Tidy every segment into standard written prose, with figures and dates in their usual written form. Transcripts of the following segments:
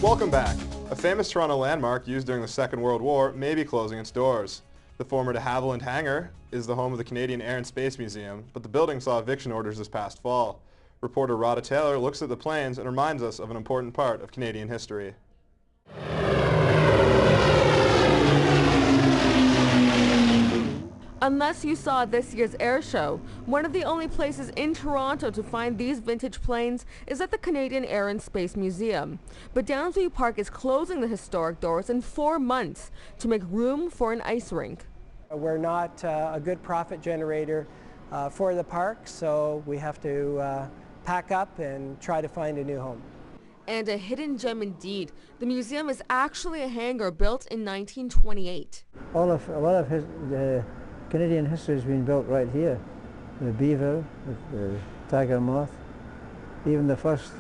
Welcome back. A famous Toronto landmark used during the Second World War may be closing its doors. The former de Havilland Hangar is the home of the Canadian Air and Space Museum, but the building saw eviction orders this past fall. Reporter Radha Tailor looks at the planes and reminds us of an important part of Canadian history. Unless you saw this year's air show, one of the only places in Toronto to find these vintage planes is at the Canadian Air and Space Museum. But Downsview Park is closing the historic doors in 4 months to make room for an ice rink. We're not a good profit generator for the park, so we have to pack up and try to find a new home. And a hidden gem indeed. The museum is actually a hangar built in 1928. A lot of the Canadian history has been built right here. The beaver, the tiger moth, even the first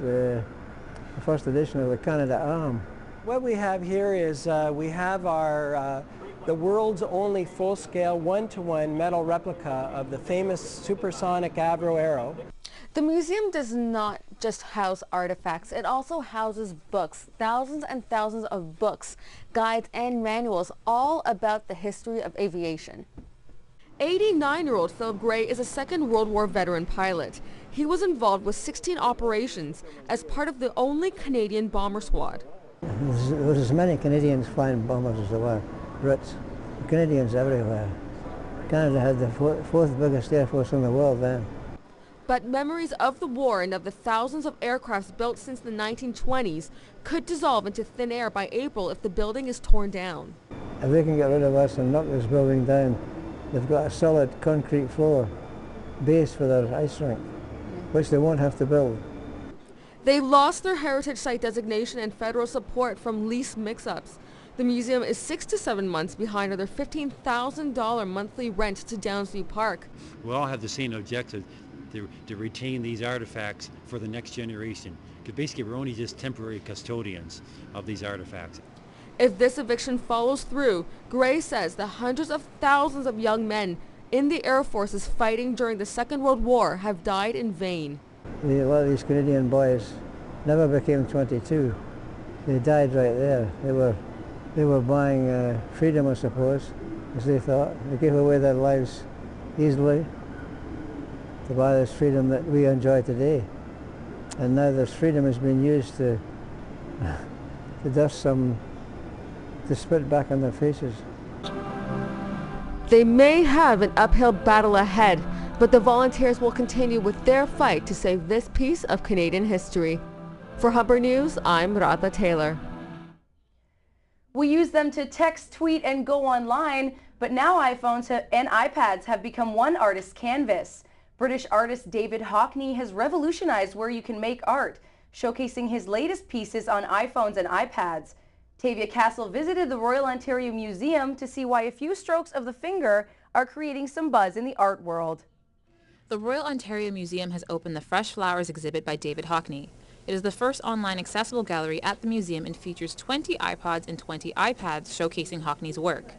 edition of the Canada Arm. What we have here is we have our the world's only full-scale one-to-one metal replica of the famous supersonic Avro Arrow. The museum does not just house artifacts, it also houses books, thousands and thousands of books, guides and manuals, all about the history of aviation. 89-year-old Phil Gray is a Second World War veteran pilot. He was involved with 16 operations as part of the only Canadian bomber squad. There was as many Canadians flying bombers as there were Brits. Canadians everywhere. Canada had the fourth biggest air force in the world then. But memories of the war and of the thousands of aircrafts built since the 1920s could dissolve into thin air by April if the building is torn down. If they can get rid of us and knock this building down, they've got a solid concrete floor base for their ice rink, which they won't have to build. They lost their heritage site designation and federal support from lease mix-ups. The museum is 6 to 7 months behind on their $15,000 monthly rent to Downsview Park. We all have the same objective, to retain these artifacts for the next generation. Because basically we're only just temporary custodians of these artifacts. If this eviction follows through, Gray says the hundreds of thousands of young men in the Air Forces fighting during the Second World War have died in vain. A lot of these Canadian boys never became 22. They died right there. They were buying freedom, I suppose, as they thought. They gave away their lives easily to buy this freedom that we enjoy today. And now this freedom has been used to spit back on their faces. They may have an uphill battle ahead, but the volunteers will continue with their fight to save this piece of Canadian history. For Humber News, I'm Radha Tailor. We use them to text, tweet, and go online, but now iPhones and iPads have become one artist's canvas. British artist David Hockney has revolutionized where you can make art, showcasing his latest pieces on iPhones and iPads. Tavia Castle visited the Royal Ontario Museum to see why a few strokes of the finger are creating some buzz in the art world. The Royal Ontario Museum has opened the Fresh Flowers exhibit by David Hockney. It is the first online accessible gallery at the museum and features 20 iPods and 20 iPads showcasing Hockney's work.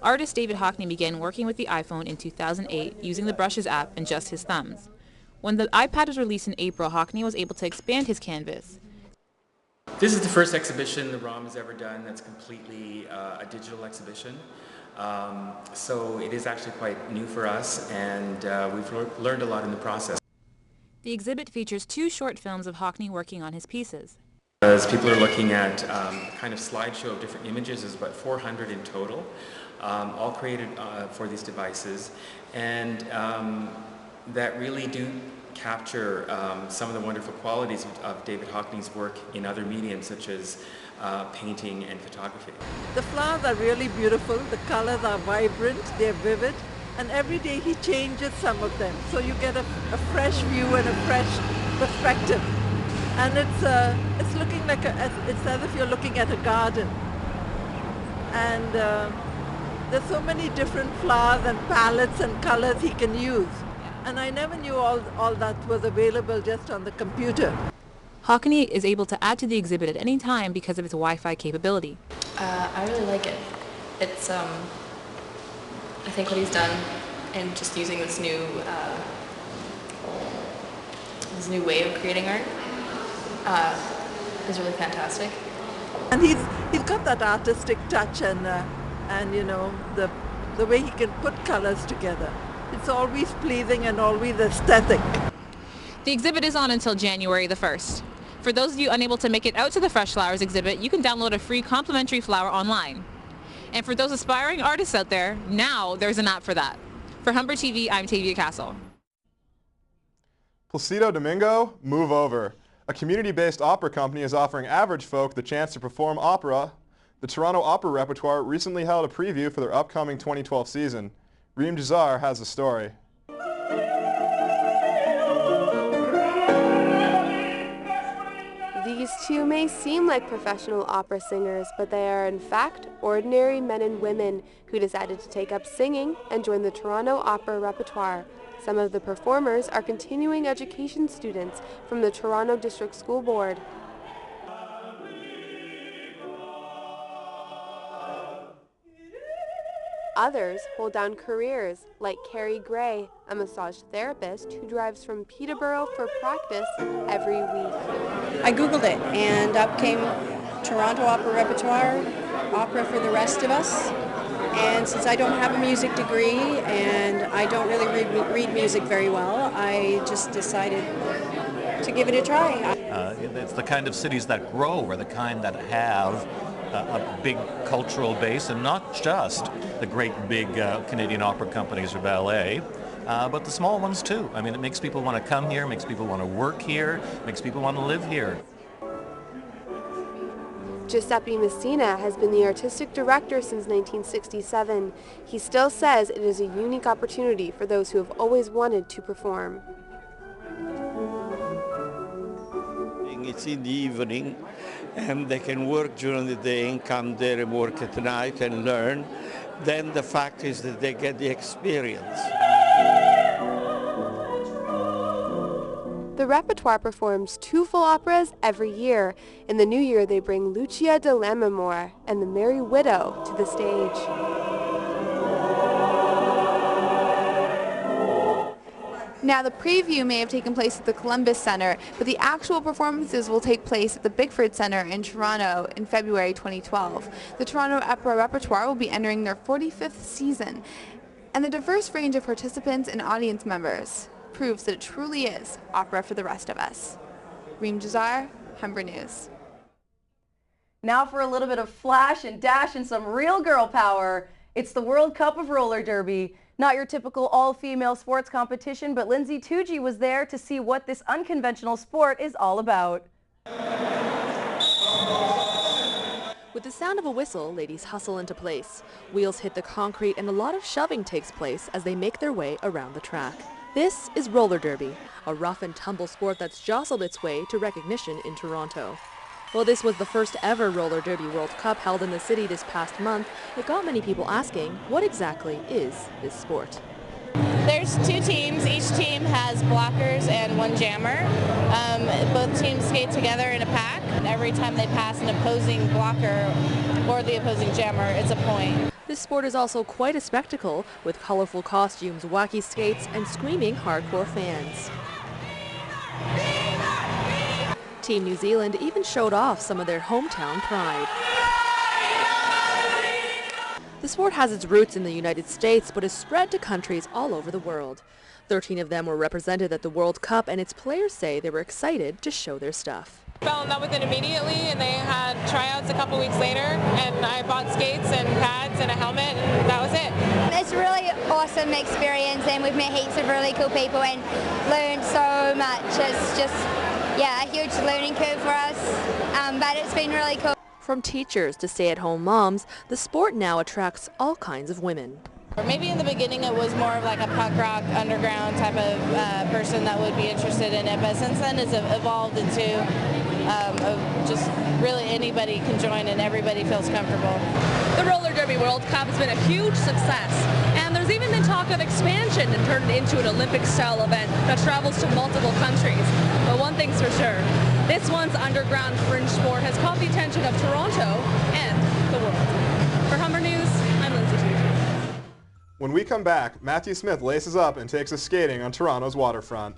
Artist David Hockney began working with the iPhone in 2008 using the Brushes app and just his thumbs. When the iPad was released in April, Hockney was able to expand his canvas. This is the first exhibition the ROM has ever done that's completely a digital exhibition. So it is actually quite new for us, and we've learned a lot in the process. The exhibit features 2 short films of Hockney working on his pieces. As people are looking at kind of slideshow of different images, there's about 400 in total, all created for these devices, and that really do capture some of the wonderful qualities of David Hockney's work in other mediums such as painting and photography. The flowers are really beautiful, the colors are vibrant, they're vivid, and every day he changes some of them, so you get a fresh view and a fresh perspective. And it's looking like it's as if you're looking at a garden. And there's so many different flowers and palettes and colors he can use. And I never knew all that was available just on the computer. Hockney is able to add to the exhibit at any time because of its Wi-Fi capability. I really like it. It's, I think what he's done and just using this new way of creating art is really fantastic. And he's got that artistic touch and you know, the way he can put colors together. It's always pleasing and always aesthetic. The exhibit is on until January the 1st. For those of you unable to make it out to the Fresh Flowers exhibit, you can download a free complimentary flower online. And for those aspiring artists out there, now there's an app for that. For Humber TV, I'm Tavia Castle. Placido Domingo, move over. A community-based opera company is offering average folk the chance to perform opera. The Toronto Opera Repertoire recently held a preview for their upcoming 2012 season. Reem Jazar has the story. These two may seem like professional opera singers, but they are in fact ordinary men and women who decided to take up singing and join the Toronto Opera Repertoire. Some of the performers are continuing education students from the Toronto District School Board. Others hold down careers, like Carrie Gray, a massage therapist who drives from Peterborough for practice every week. I Googled it, and up came Toronto Opera Repertoire, Opera for the Rest of Us. And since I don't have a music degree and I don't really read music very well, I just decided to give it a try. It's the kind of cities that grow, or the kind that have a big cultural base, and not just the great big Canadian opera companies or ballet, but the small ones too. I mean, it makes people want to come here, makes people want to work here, makes people want to live here. Giuseppe Macina has been the artistic director since 1967. He still says it is a unique opportunity for those who have always wanted to perform. It's in the evening, and they can work during the day and come there and work at night and learn. Then the fact is that they get the experience. The Repertoire performs 2 full operas every year. In the new year, they bring Lucia de Lammermoor and The Merry Widow to the stage. Now, the preview may have taken place at the Columbus Centre, but the actual performances will take place at the Bickford Centre in Toronto in February 2012. The Toronto Opera Repertoire will be entering their 45th season, and the diverse range of participants and audience members proves that it truly is opera for the rest of us. Reem Jazar, Humber News. Now for a little bit of flash and dash and some real girl power. It's the World Cup of Roller Derby. Not your typical all-female sports competition, but Lindsay Tucci was there to see what this unconventional sport is all about. With the sound of a whistle, ladies hustle into place. Wheels hit the concrete and a lot of shoving takes place as they make their way around the track. This is roller derby, a rough and tumble sport that's jostled its way to recognition in Toronto. While this was the first ever Roller Derby World Cup held in the city this past month, it got many people asking, what exactly is this sport? There's 2 teams. Each team has blockers and 1 jammer. Both teams skate together in a pack. Every time they pass an opposing blocker or the opposing jammer, it's a point. This sport is also quite a spectacle, with colorful costumes, wacky skates, and screaming hardcore fans. Team New Zealand even showed off some of their hometown pride. The sport has its roots in the United States, but is spread to countries all over the world. 13 of them were represented at the World Cup, and its players say they were excited to show their stuff. Fell in love with it immediately, and they had tryouts a couple weeks later, and I bought skates and pads and a helmet, and that was it. It's a really awesome experience, and we've met heaps of really cool people and learned so much. It's just, yeah, a huge learning curve for us, but it's been really cool. From teachers to stay-at-home moms, the sport now attracts all kinds of women. Maybe in the beginning it was more of like a punk rock underground type of person that would be interested in it, but since then it's evolved into just really anybody can join and everybody feels comfortable. The Roller Derby World Cup has been a huge success, and there's even been talk of expansion and turning it into an Olympic-style event that travels to multiple countries. But one thing's for sure, this one's underground fringe sport has caught the attention of Toronto and the world. For Humber News, I'm Lindsay Tucci. When we come back, Matthew Smith laces up and takes us skating on Toronto's waterfront.